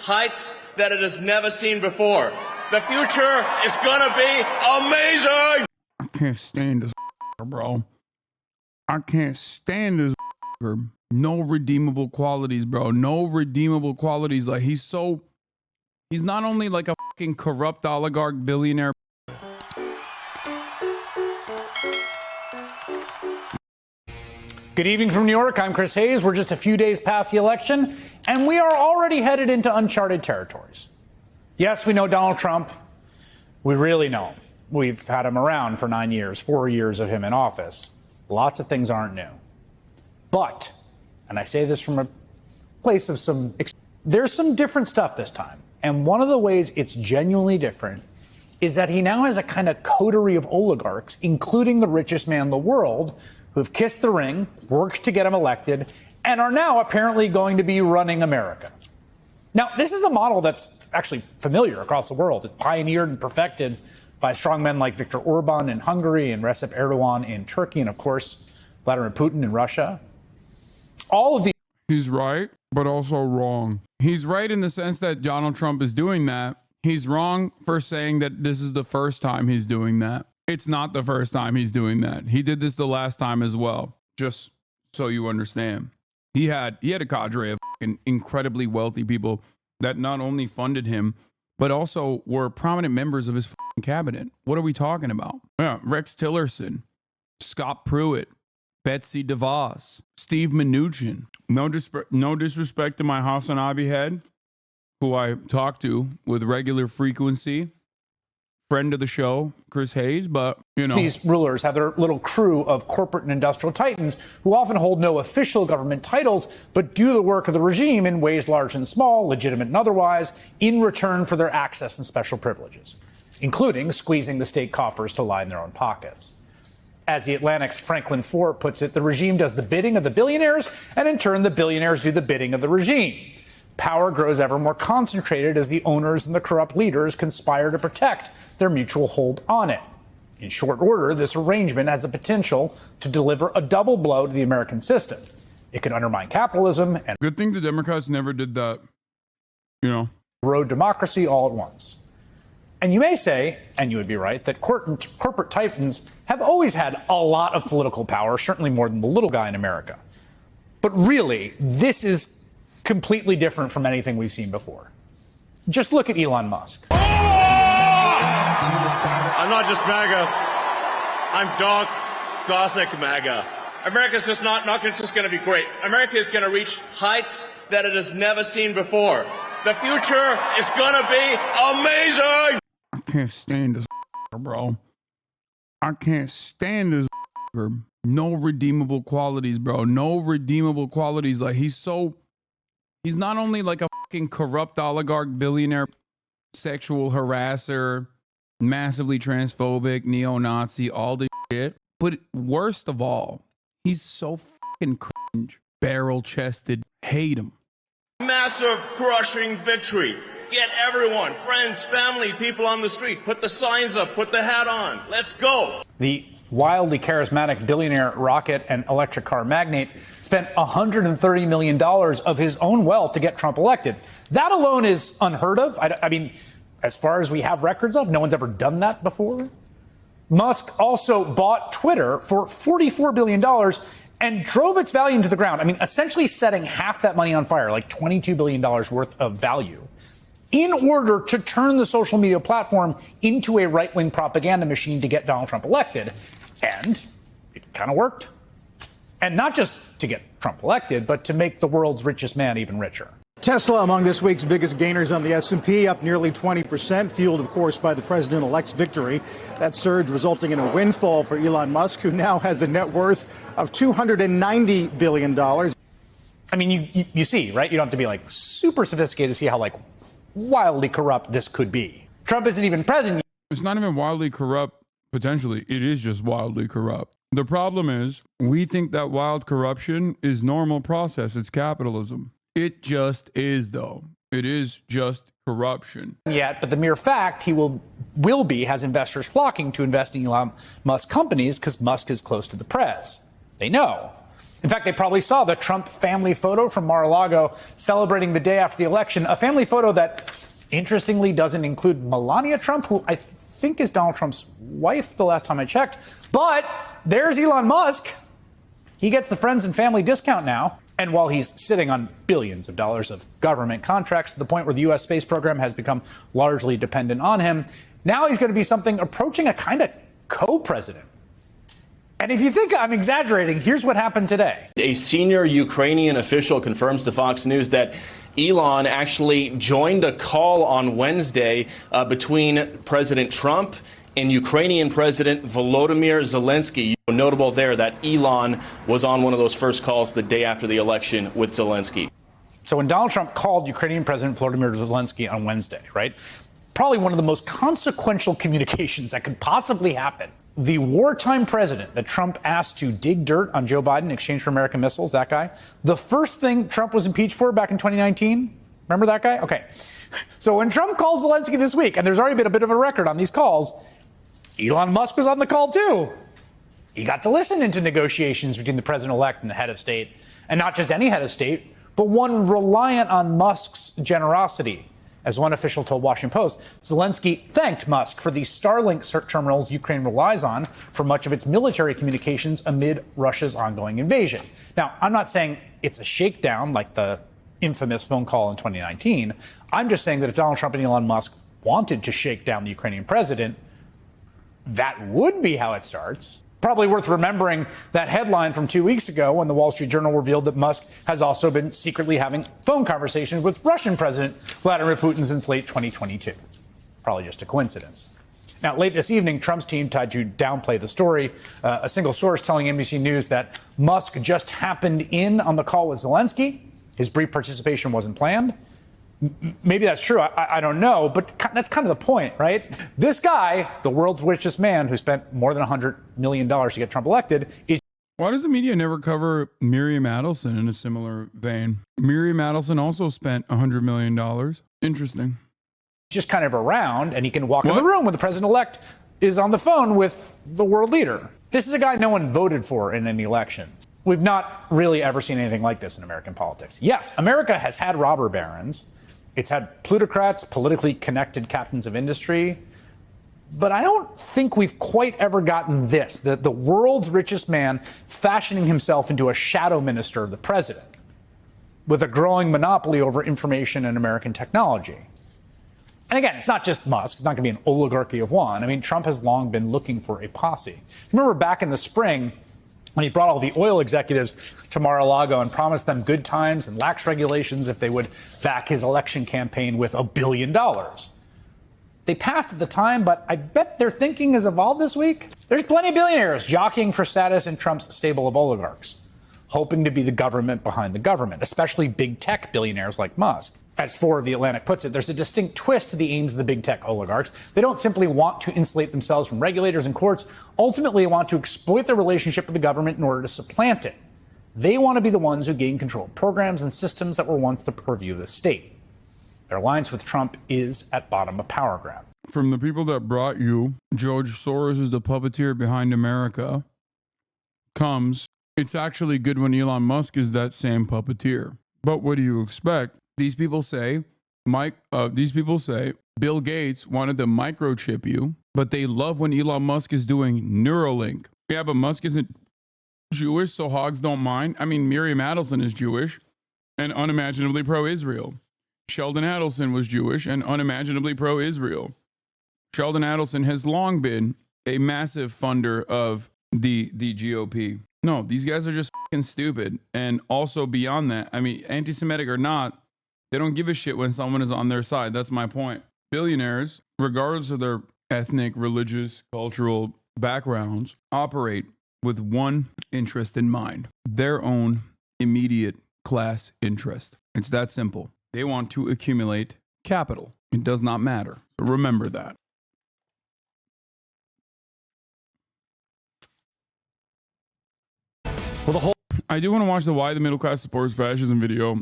heights that it has never seen before. The future is gonna be amazing! I can't stand this bro. I can't stand this. No redeemable qualities, bro. No redeemable qualities. Like, he's not only like a fucking corrupt oligarch billionaire. Good evening from New York. I'm Chris Hayes. We're just a few days past the election, and we are already headed into uncharted territories. Yes, we know Donald Trump. We really know him. We've had him around for 9 years, 4 years of him in office. Lots of things aren't new. But, and I say this from a place of there's some different stuff this time. And one of the ways it's genuinely different is that he now has a kind of coterie of oligarchs, including the richest man in the world, who've kissed the ring, worked to get him elected, and are now apparently going to be running America. Now, this is a model that's actually familiar across the world. It's pioneered and perfected by strongmen like Viktor Orban in Hungary and Recep Erdogan in Turkey, and of course, Vladimir Putin in Russia. All of these. He's right, but also wrong. He's right in the sense that Donald Trump is doing that. He's wrong for saying that this is the first time he's doing that. It's not the first time he's doing that. He did this the last time as well, just so you understand. He had a cadre of incredibly wealthy people that not only funded him, but also were prominent members of his cabinet. What are we talking about? Yeah, Rex Tillerson, Scott Pruitt, Betsy DeVos, Steve Mnuchin. No disrespect to my HasanAbi head, who I talk to with regular frequency. Friend of the show, Chris Hayes, but, you know. These rulers have their little crew of corporate and industrial titans who often hold no official government titles, but do the work of the regime in ways large and small, legitimate and otherwise, in return for their access and special privileges, including squeezing the state coffers to line their own pockets. As the Atlantic's Franklin Ford puts it, the regime does the bidding of the billionaires, and in turn, the billionaires do the bidding of the regime. Power grows ever more concentrated as the owners and the corrupt leaders conspire to protect their mutual hold on it. In short order, this arrangement has the potential to deliver a double blow to the American system. It could undermine capitalism and good thing the Democrats never did that, you know, erode democracy all at once. And you may say, and you would be right, that corporate titans have always had a lot of political power, certainly more than the little guy in America. But really, this is completely different from anything we've seen before. Just look at Elon Musk. I'm not just MAGA. I'm dark, gothic MAGA. America's just not just going to be great. America is going to reach heights that it has never seen before. The future is going to be amazing. I can't stand this, bro. I can't stand this. No redeemable qualities, bro. No redeemable qualities. Like, he's not only like a fucking corrupt oligarch billionaire, sexual harasser, massively transphobic, neo-Nazi, all this shit, but worst of all, he's so fucking cringe, barrel-chested. Hate him. Massive crushing victory. Get everyone, friends, family, people on the street. Put the signs up, put the hat on. Let's go. The wildly charismatic billionaire rocket and electric car magnate spent $130 million of his own wealth to get Trump elected. That alone is unheard of. I mean, as far as we have records of, no one's ever done that before. Musk also bought Twitter for $44 billion and drove its value into the ground. I mean, essentially setting half that money on fire, like $22 billion worth of value, in order to turn the social media platform into a right-wing propaganda machine to get Donald Trump elected. And it kind of worked. And not just to get Trump elected, but to make the world's richest man even richer. Tesla among this week's biggest gainers on the S&P, up nearly 20%, fueled, of course, by the president-elect's victory. That surge resulting in a windfall for Elon Musk, who now has a net worth of $290 billion. I mean, you see, right? You don't have to be like super sophisticated to see how like wildly corrupt this could be. Trump isn't even president. It's not even wildly corrupt, potentially. It is just wildly corrupt. The problem is, we think that wild corruption is normal process. It's capitalism. It just is, though. It is just corruption. Yet, but the mere fact he will be has investors flocking to invest in Elon Musk companies because Musk is close to the press. They know. In fact, they probably saw the Trump family photo from Mar-a-Lago celebrating the day after the election, a family photo that interestingly doesn't include Melania Trump, who I think is Donald Trump's wife the last time I checked. But there's Elon Musk. He gets the friends and family discount now. And while he's sitting on billions of dollars of government contracts to the point where the U.S. space program has become largely dependent on him, now he's going to be something approaching a kind of co-president. And if you think I'm exaggerating, here's what happened today. A senior Ukrainian official confirms to Fox News that Elon actually joined a call on Wednesday between President Trump and Ukrainian President Volodymyr Zelensky. Notable there that Elon was on one of those first calls the day after the election with Zelensky. So when Donald Trump called Ukrainian President Volodymyr Zelensky on Wednesday, right? Probably one of the most consequential communications that could possibly happen. The wartime president that Trump asked to dig dirt on Joe Biden in exchange for American missiles, that guy, the first thing Trump was impeached for back in 2019, remember that guy? Okay. So when Trump calls Zelensky this week, and there's already been a bit of a record on these calls, Elon Musk was on the call too. He got to listen into negotiations between the president-elect and the head of state, and not just any head of state, but one reliant on Musk's generosity. As one official told Washington Post, Zelensky thanked Musk for the Starlink terminals Ukraine relies on for much of its military communications amid Russia's ongoing invasion. Now, I'm not saying it's a shakedown like the infamous phone call in 2019. I'm just saying that if Donald Trump and Elon Musk wanted to shake down the Ukrainian president, that would be how it starts. Probably worth remembering that headline from 2 weeks ago when the Wall Street Journal revealed that Musk has also been secretly having phone conversations with Russian President Vladimir Putin since late 2022. Probably just a coincidence. Now, late this evening, Trump's team tried to downplay the story. A single source telling NBC News that Musk just happened in on the call with Zelensky. His brief participation wasn't planned. Maybe that's true. I don't know, but that's kind of the point, right? This guy, the world's richest man who spent more than $100 million to get Trump elected, is. Why does the media never cover Miriam Adelson in a similar vein? Miriam Adelson also spent $100 million. Interesting. Just kind of around, and he can walk in the room when the president-elect is on the phone with the world leader. This is a guy no one voted for in any election. We've not really ever seen anything like this in American politics. Yes, America has had robber barons. It's had plutocrats, politically connected captains of industry. But I don't think we've quite ever gotten this, the world's richest man fashioning himself into a shadow minister of the president with a growing monopoly over information and American technology. And again, it's not just Musk. It's not going to be an oligarchy of one. I mean, Trump has long been looking for a posse. Remember back in the spring when he brought all the oil executives to Mar-a-Lago and promised them good times and lax regulations if they would back his election campaign with $1 billion. They passed at the time, but I bet their thinking has evolved this week. There's plenty of billionaires jockeying for status in Trump's stable of oligarchs, hoping to be the government behind the government, especially big tech billionaires like Musk. As 4 of The Atlantic puts it, there's a distinct twist to the aims of the big tech oligarchs. They don't simply want to insulate themselves from regulators and courts. Ultimately, they want to exploit their relationship with the government in order to supplant it. They want to be the ones who gain control of programs and systems that were once the purview of the state. Their alliance with Trump is at bottom a power grab. From the people that brought you, George Soros is the puppeteer behind America, comes, it's actually good when Elon Musk is that same puppeteer. But what do you expect? These people say, Bill Gates wanted to microchip you, but they love when Elon Musk is doing Neuralink. Yeah, but Musk isn't Jewish, so hogs don't mind. I mean, Miriam Adelson is Jewish and unimaginably pro-Israel. Sheldon Adelson was Jewish and unimaginably pro-Israel. Sheldon Adelson has long been a massive funder of the GOP. No, these guys are just fucking stupid. And also beyond that, I mean, anti-Semitic or not, they don't give a shit when someone is on their side. That's my point. Billionaires, regardless of their ethnic, religious, cultural backgrounds, operate with one interest in mind, their own immediate class interest. It's that simple. They want to accumulate capital. It does not matter. So remember that. Well, I do want to watch the Why the Middle Class Supports Fascism video.